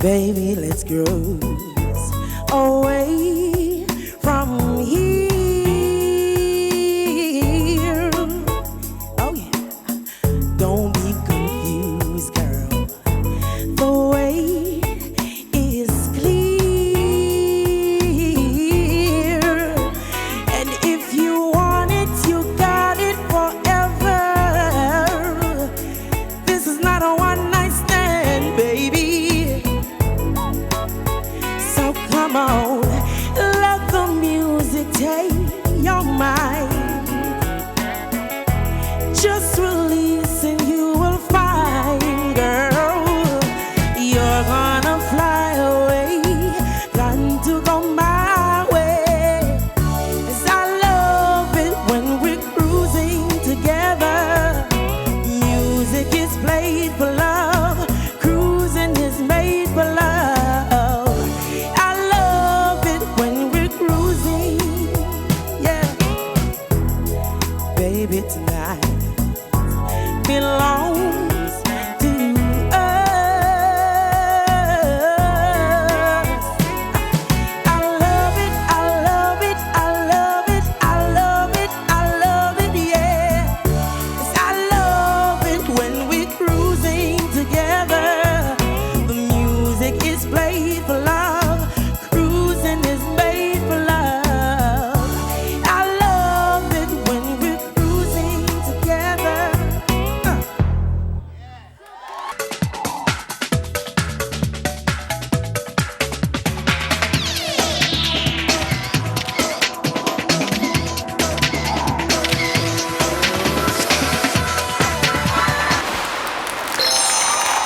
Baby, let's cruise away from here. Oh yeah, don't be confused, girl. The way is clear, and if you want it, you got it forever. This is not a one-night stand, baby. So come on, let the music take your mind. Just release and you will find, girl, you're gonna fly away. Plan to go my way. 'Cause I love it when we're cruising together. Music is played for love. Cruising is made for love. I love it when we're cruising. Yeah. Baby, tonight belongs to us. I love it, I love it, I love it, I love it, I love it, yeah. 'Cause I love it when we're cruising together. The music is played for love.